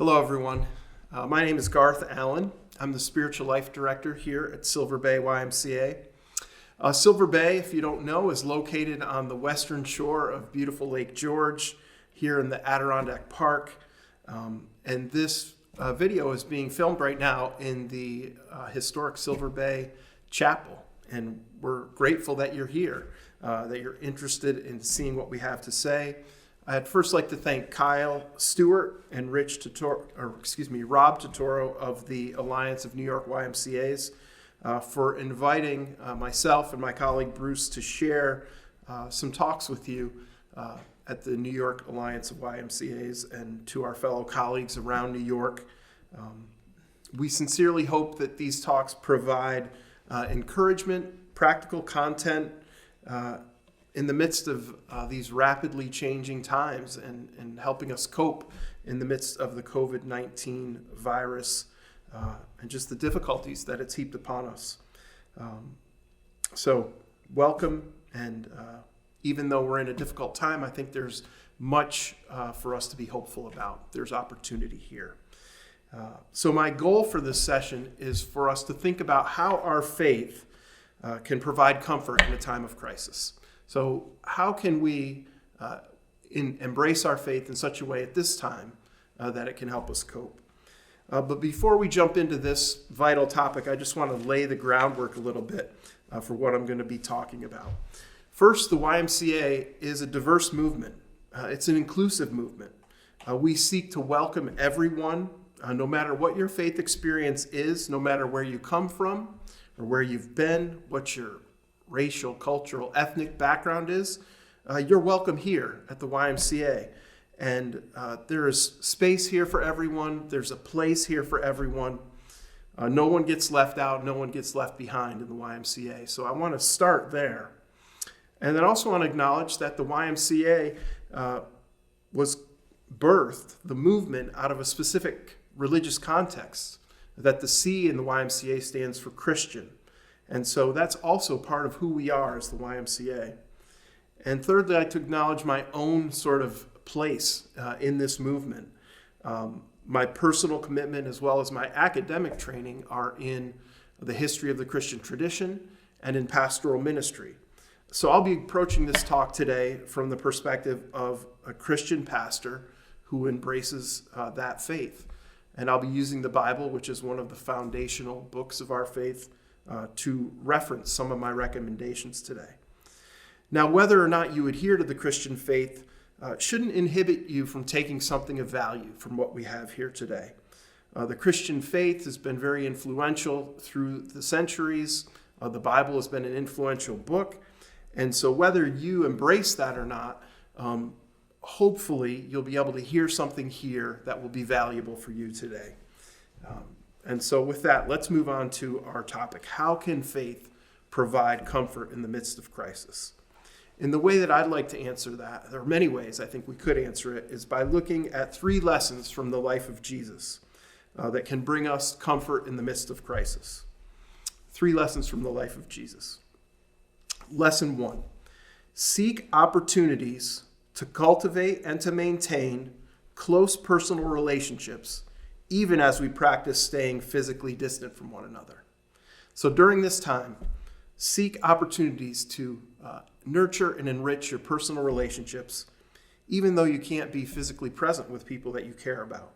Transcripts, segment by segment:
Hello, everyone. My name is Garth Allen. I'm the Spiritual Life Director here at Silver Bay YMCA. Silver Bay, if you don't know, is located on the western shore of beautiful Lake George here in the Adirondack Park. And this video is being filmed right now in the historic Silver Bay Chapel. And we're grateful that you're here, that you're interested in seeing what we have to say. I'd first like to thank Kyle Stewart and Rob Totoro of the Alliance of New York YMCAs for inviting myself and my colleague Bruce to share some talks with you at the New York Alliance of YMCAs and to our fellow colleagues around New York. We sincerely hope that these talks provide encouragement, practical content, in the midst of these rapidly changing times and helping us cope in the midst of the COVID-19 virus and just the difficulties that it's heaped upon us. So welcome, and even though we're in a difficult time, I think there's much for us to be hopeful about. There's opportunity here. So my goal for this session is for us to think about how our faith can provide comfort in a time of crisis. So how can we embrace our faith in such a way at this time that it can help us cope? But before we jump into this vital topic, I just want to lay the groundwork a little bit for what I'm going to be talking about. First, the YMCA is a diverse movement. It's an inclusive movement. We seek to welcome everyone, no matter what your faith experience is, no matter where you come from or where you've been, what your racial, cultural, ethnic background is, you're welcome here at the YMCA. And there is space here for everyone. There's a place here for everyone. No one gets left out. No one gets left behind in the YMCA. So I want to start there. And then I also want to acknowledge that the YMCA was birthed, the movement, out of a specific religious context, that the C in the YMCA stands for Christian. And so that's also part of who we are as the YMCA. And thirdly, I'd like to acknowledge my own sort of place in this movement. My personal commitment as well as my academic training are in the history of the Christian tradition and in pastoral ministry. So I'll be approaching this talk today from the perspective of a Christian pastor who embraces that faith. And I'll be using the Bible, which is one of the foundational books of our faith, to reference some of my recommendations today. Now, whether or not you adhere to the Christian faith shouldn't inhibit you from taking something of value from what we have here today. The Christian faith has been very influential through the centuries. The Bible has been an influential book. And so whether you embrace that or not, hopefully you'll be able to hear something here that will be valuable for you today. And so with that, let's move on to our topic. How can faith provide comfort in the midst of crisis? In the way that I'd like to answer that, there are many ways I think we could answer it, is by looking at 3 lessons from the life of Jesus that can bring us comfort in the midst of crisis. 3 lessons from the life of Jesus. Lesson 1, seek opportunities to cultivate and to maintain close personal relationships, even as we practice staying physically distant from one another. So during this time, seek opportunities to nurture and enrich your personal relationships, even though you can't be physically present with people that you care about.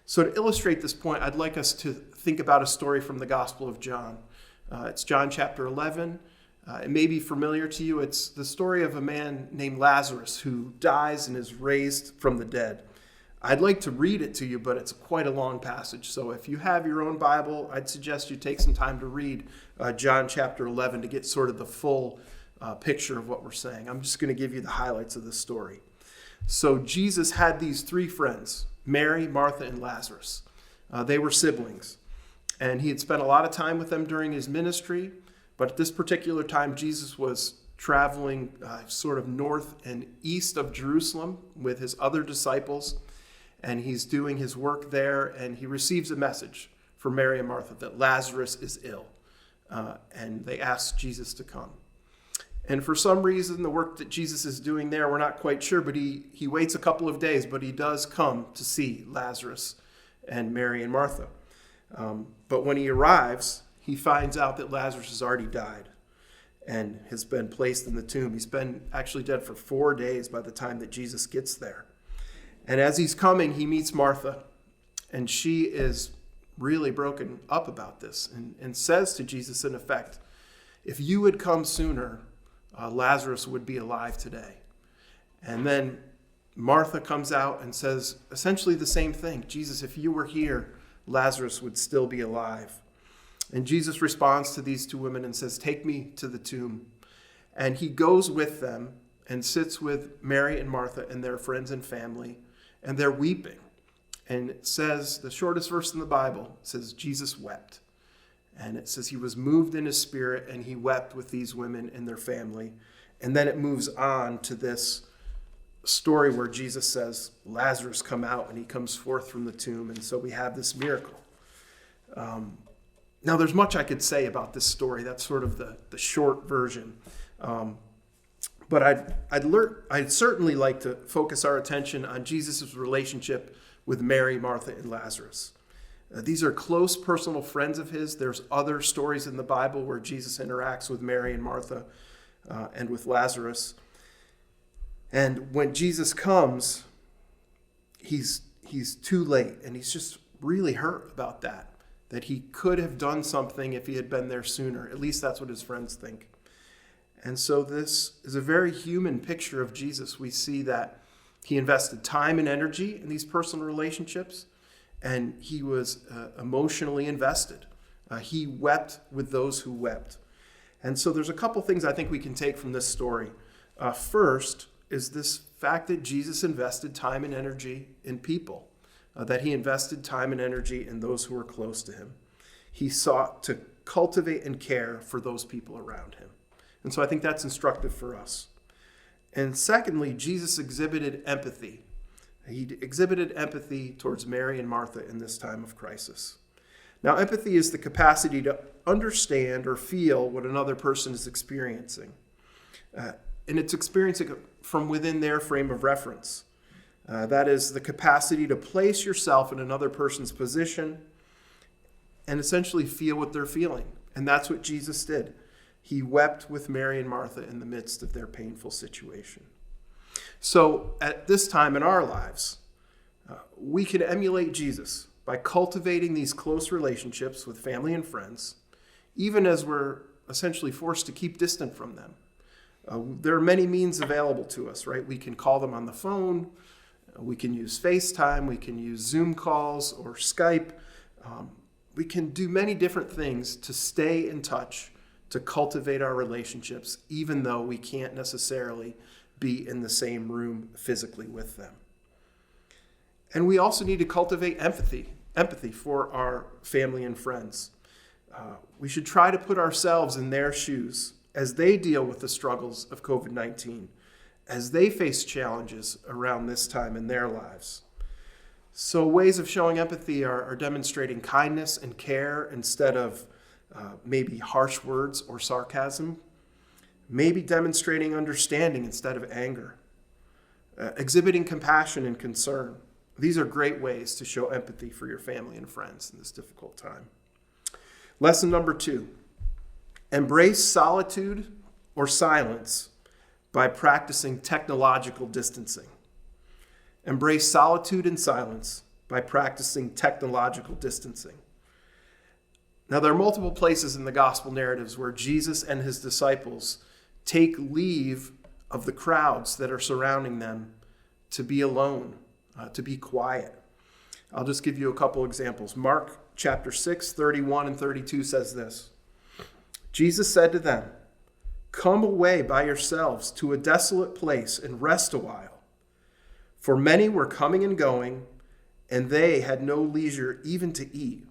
So to illustrate this point, I'd like us to think about a story from the Gospel of John. It's John chapter 11. It may be familiar to you. It's the story of a man named Lazarus who dies and is raised from the dead. I'd like to read it to you, but it's quite a long passage. So if you have your own Bible, I'd suggest you take some time to read John chapter 11 to get sort of the full picture of what we're saying. I'm just going to give you the highlights of this story. So Jesus had these 3 friends, Mary, Martha, and Lazarus. They were siblings, and he had spent a lot of time with them during his ministry, but at this particular time, Jesus was traveling sort of north and east of Jerusalem with his other disciples, and he's doing his work there, and he receives a message from Mary and Martha that Lazarus is ill, and they ask Jesus to come. And for some reason, the work that Jesus is doing there, we're not quite sure, but he waits a couple of days, but he does come to see Lazarus and Mary and Martha. But when he arrives, he finds out that Lazarus has already died and has been placed in the tomb. He's been actually dead for 4 days by the time that Jesus gets there. And as he's coming, he meets Martha, and she is really broken up about this and says to Jesus, in effect, if you had come sooner, Lazarus would be alive today. And then Martha comes out and says essentially the same thing. Jesus, if you were here, Lazarus would still be alive. And Jesus responds to these two women and says, take me to the tomb. And he goes with them and sits with Mary and Martha and their friends and family, and they're weeping. And it says, the shortest verse in the Bible says, Jesus wept. And it says he was moved in his spirit and he wept with these women and their family. And then it moves on to this story where Jesus says, Lazarus come out, and he comes forth from the tomb. And so we have this miracle. Now there's much I could say about this story. That's sort of the short version. But I'd certainly like to focus our attention on Jesus' relationship with Mary, Martha, and Lazarus. These are close personal friends of his. There's other stories in the Bible where Jesus interacts with Mary and Martha and with Lazarus. And when Jesus comes, he's too late, and he's just really hurt about that he could have done something if he had been there sooner. At least that's what his friends think. And so this is a very human picture of Jesus. We see that he invested time and energy in these personal relationships, and he was emotionally invested. He wept with those who wept. And so there's a couple things I think we can take from this story. First is this fact that Jesus invested time and energy in people, that he invested time and energy in those who were close to him. He sought to cultivate and care for those people around him. And so I think that's instructive for us. And secondly, Jesus exhibited empathy. He exhibited empathy towards Mary and Martha in this time of crisis. Now, empathy is the capacity to understand or feel what another person is experiencing. And it's experiencing it from within their frame of reference. That is the capacity to place yourself in another person's position and essentially feel what they're feeling. And that's what Jesus did. He wept with Mary and Martha in the midst of their painful situation. So at this time in our lives, we can emulate Jesus by cultivating these close relationships with family and friends, even as we're essentially forced to keep distant from them. There are many means available to us, right? We can call them on the phone. We can use FaceTime. We can use Zoom calls or Skype. We can do many different things to stay in touch, to cultivate our relationships, even though we can't necessarily be in the same room physically with them. And we also need to cultivate empathy for our family and friends. We should try to put ourselves in their shoes as they deal with the struggles of COVID-19, as they face challenges around this time in their lives. So ways of showing empathy are demonstrating kindness and care instead of maybe harsh words or sarcasm, maybe demonstrating understanding instead of anger, exhibiting compassion and concern. These are great ways to show empathy for your family and friends in this difficult time. Lesson number 2, embrace solitude or silence by practicing technological distancing. Embrace solitude and silence by practicing technological distancing. Now, there are multiple places in the gospel narratives where Jesus and his disciples take leave of the crowds that are surrounding them to be alone, to be quiet. I'll just give you a couple examples. Mark chapter 6, 31 and 32 says this. Jesus said to them, "Come away by yourselves to a desolate place and rest a while. For many were coming and going, and they had no leisure even to eat.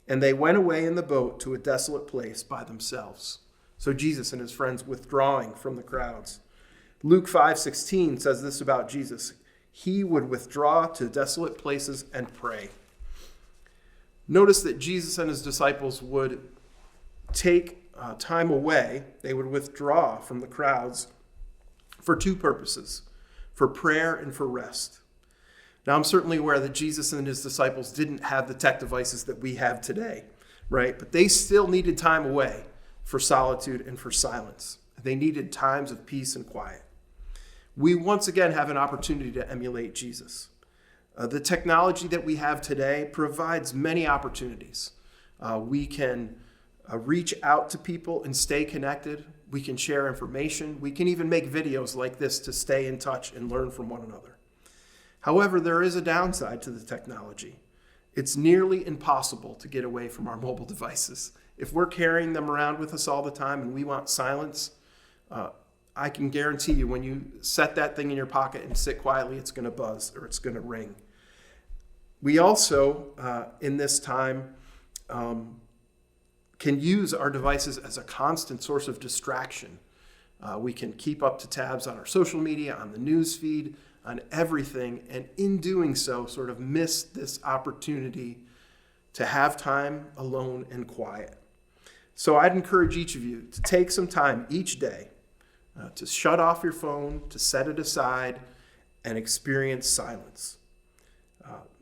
And they went away in the boat to a desolate place by themselves." So Jesus and his friends withdrawing from the crowds. Luke 5:16 says this about Jesus. He would withdraw to desolate places and pray. Notice that Jesus and his disciples would take time away, they would withdraw from the crowds for two purposes, for prayer and for rest. Now, I'm certainly aware that Jesus and his disciples didn't have the tech devices that we have today, right? But they still needed time away for solitude and for silence. They needed times of peace and quiet. We once again have an opportunity to emulate Jesus. The technology that we have today provides many opportunities. We can reach out to people and stay connected. We can share information. We can even make videos like this to stay in touch and learn from one another. However, there is a downside to the technology. It's nearly impossible to get away from our mobile devices. If we're carrying them around with us all the time and we want silence, I can guarantee you when you set that thing in your pocket and sit quietly, it's going to buzz or it's going to ring. We also, in this time, can use our devices as a constant source of distraction. We can keep up to tabs on our social media, on the news feed, on everything, and in doing so, sort of miss this opportunity to have time alone and quiet. So I'd encourage each of you to take some time each day to shut off your phone, to set it aside, and experience silence.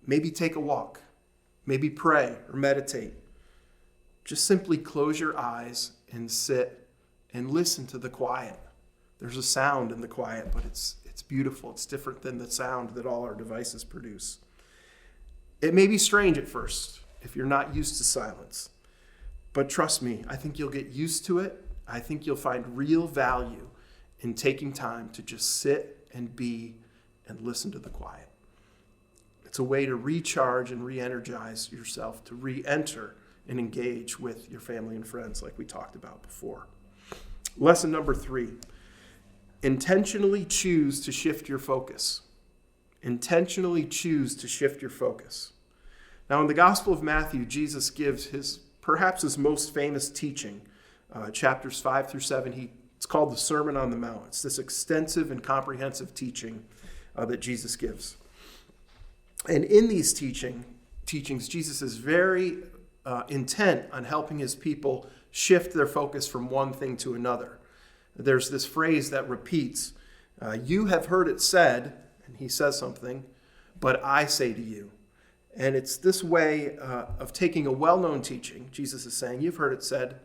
Maybe take a walk, maybe pray or meditate. Just simply close your eyes and sit and listen to the quiet. There's a sound in the quiet, but it's beautiful. It's different than the sound that all our devices produce. It may be strange at first if you're not used to silence, but trust me, I think you'll get used to it. I think you'll find real value in taking time to just sit and be and listen to the quiet. It's a way to recharge and re-energize yourself, to re-enter and engage with your family and friends like we talked about before. Lesson number 3, intentionally choose to shift your focus. Intentionally choose to shift your focus. Now, in the Gospel of Matthew, Jesus gives perhaps his most famous teaching, chapters 5 through 7. It's called the Sermon on the Mount. It's this extensive and comprehensive teaching that Jesus gives. And in these teachings, Jesus is very intent on helping his people shift their focus from one thing to another. There's this phrase that repeats, you have heard it said, and he says something, but I say to you. And it's this way of taking a well-known teaching. Jesus is saying, you've heard it said,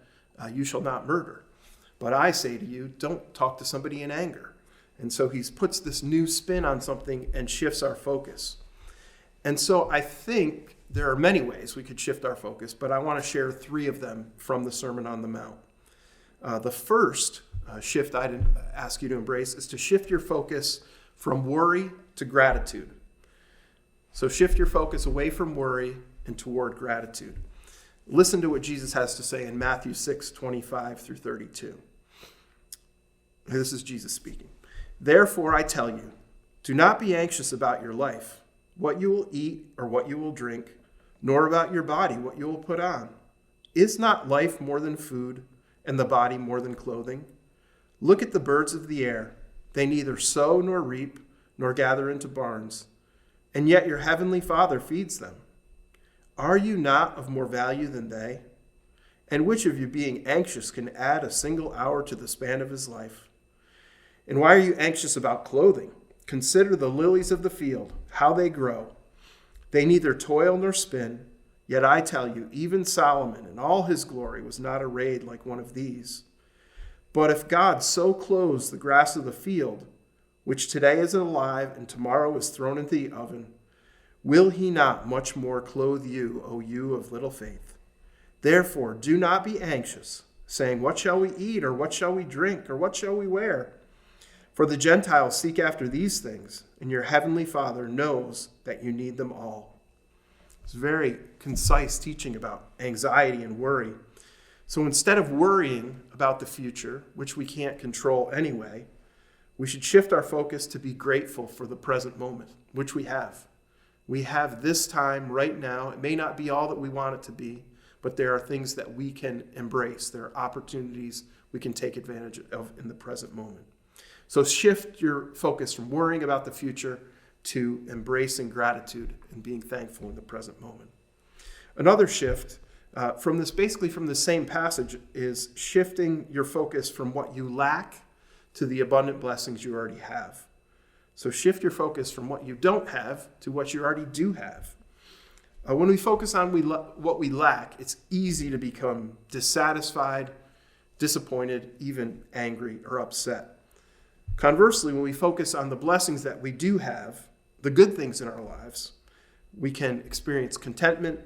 you shall not murder. But I say to you, don't talk to somebody in anger. And so he puts this new spin on something and shifts our focus. And so I think there are many ways we could shift our focus, but I want to share 3 of them from the Sermon on the Mount. The first shift I'd ask you to embrace is to shift your focus from worry to gratitude. So shift your focus away from worry and toward gratitude. Listen to what Jesus has to say in Matthew 6:25 through 32. This is Jesus speaking. Therefore, I tell you, do not be anxious about your life, what you will eat or what you will drink, nor about your body, what you will put on. Is not life more than food, and the body more than clothing? Look at the birds of the air. They neither sow nor reap, nor gather into barns, and yet your heavenly Father feeds them. Are you not of more value than they? And which of you, being anxious, can add a single hour to the span of his life? And why are you anxious about clothing? Consider the lilies of the field, how they grow. They neither toil nor spin, yet I tell you, even Solomon in all his glory was not arrayed like one of these. But if God so clothes the grass of the field, which today is alive and tomorrow is thrown into the oven, will he not much more clothe you, O you of little faith? Therefore, do not be anxious, saying, what shall we eat, or what shall we drink, or what shall we wear? For the Gentiles seek after these things, and your heavenly Father knows that you need them all. It's very concise teaching about anxiety and worry. So instead of worrying about the future, which we can't control anyway, we should shift our focus to be grateful for the present moment, which we have. We have this time right now. It may not be all that we want it to be, but there are things that we can embrace. There are opportunities we can take advantage of in the present moment. So shift your focus from worrying about the future to embracing gratitude and being thankful in the present moment. Another shift basically from the same passage, is shifting your focus from what you lack to the abundant blessings you already have. So shift your focus from what you don't have to what you already do have. When we focus on what we lack, it's easy to become dissatisfied, disappointed, even angry or upset. Conversely, when we focus on the blessings that we do have, the good things in our lives, we can experience contentment,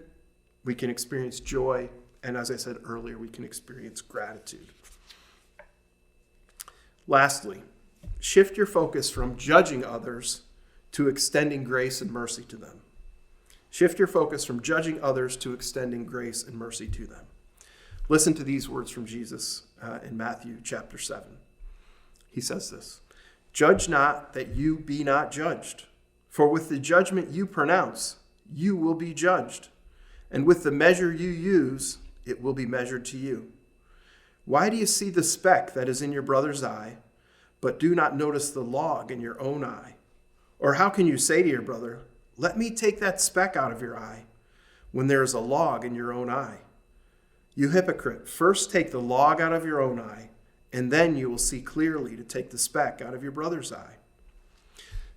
we can experience joy, and as I said earlier, we can experience gratitude. Lastly, shift your focus from judging others to extending grace and mercy to them. Shift your focus from judging others to extending grace and mercy to them. Listen to these words from Jesus in Matthew chapter 7. He says this, "Judge not that you be not judged, for with the judgment you pronounce, you will be judged, and with the measure you use, it will be measured to you. Why do you see the speck that is in your brother's eye, but do not notice the log in your own eye? Or how can you say to your brother, 'Let me take that speck out of your eye,' when there is a log in your own eye? You hypocrite, first take the log out of your own eye, and then you will see clearly to take the speck out of your brother's eye."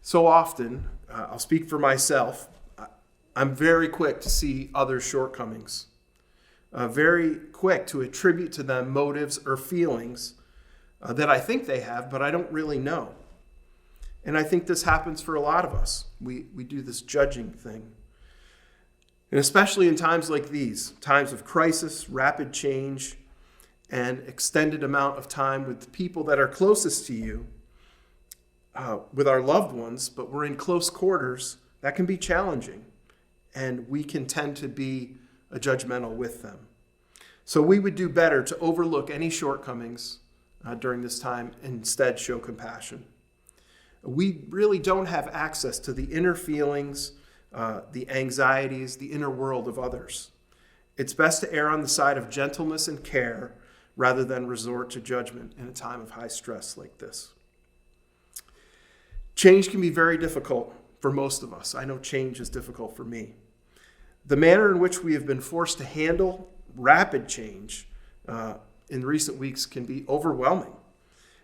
So often, I'll speak for myself, I'm very quick to see others' shortcomings, very quick to attribute to them motives or feelings that I think they have, but I don't really know. And I think this happens for a lot of us. We do this judging thing. And especially in times like these, times of crisis, rapid change, and extended amount of time with people that are closest to you, with our loved ones, but we're in close quarters, that can be challenging. And we can tend to be judgmental with them. So we would do better to overlook any shortcomings during this time and instead show compassion. We really don't have access to the inner feelings, the anxieties, the inner world of others. It's best to err on the side of gentleness and care rather than resort to judgment in a time of high stress like this. Change can be very difficult for most of us. I know change is difficult for me. The manner in which we have been forced to handle rapid change in recent weeks can be overwhelming.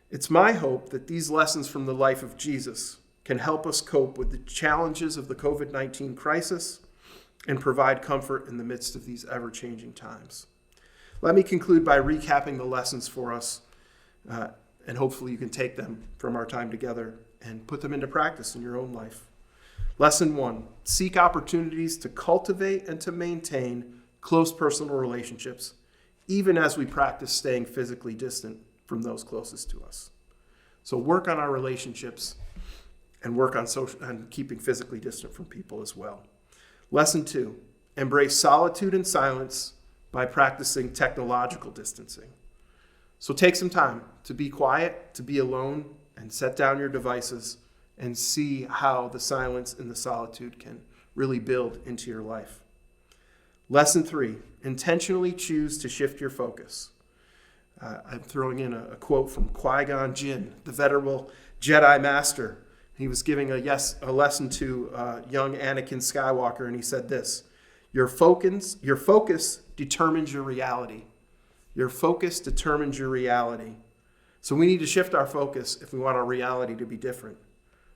It's my hope that these lessons from the life of Jesus can help us cope with the challenges of the COVID-19 crisis and provide comfort in the midst of these ever-changing times. Let me conclude by recapping the lessons for us, and hopefully you can take them from our time together and put them into practice in your own life. Lesson 1, seek opportunities to cultivate and to maintain close personal relationships, even as we practice staying physically distant from those closest to us. So work on our relationships and work on keeping physically distant from people as well. Lesson 2, embrace solitude and silence by practicing technological distancing. So take some time to be quiet, to be alone, and set down your devices and see how the silence and the solitude can really build into your life. Lesson 3, intentionally choose to shift your focus. I'm throwing in a quote from Qui-Gon Jinn, the venerable Jedi Master. He was giving a lesson to young Anakin Skywalker, and he said this, your focus determines your reality. Your focus determines your reality. So we need to shift our focus if we want our reality to be different.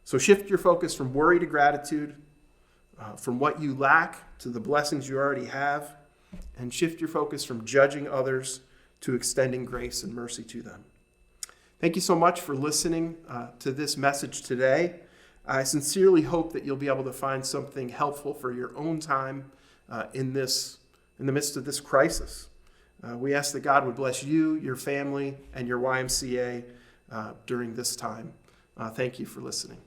So shift your focus from worry to gratitude, from what you lack to the blessings you already have, and shift your focus from judging others to extending grace and mercy to them. Thank you so much for listening to this message today. I sincerely hope that you'll be able to find something helpful for your own time in the midst of this crisis. We ask that God would bless you, your family, and your YMCA during this time. Thank you for listening.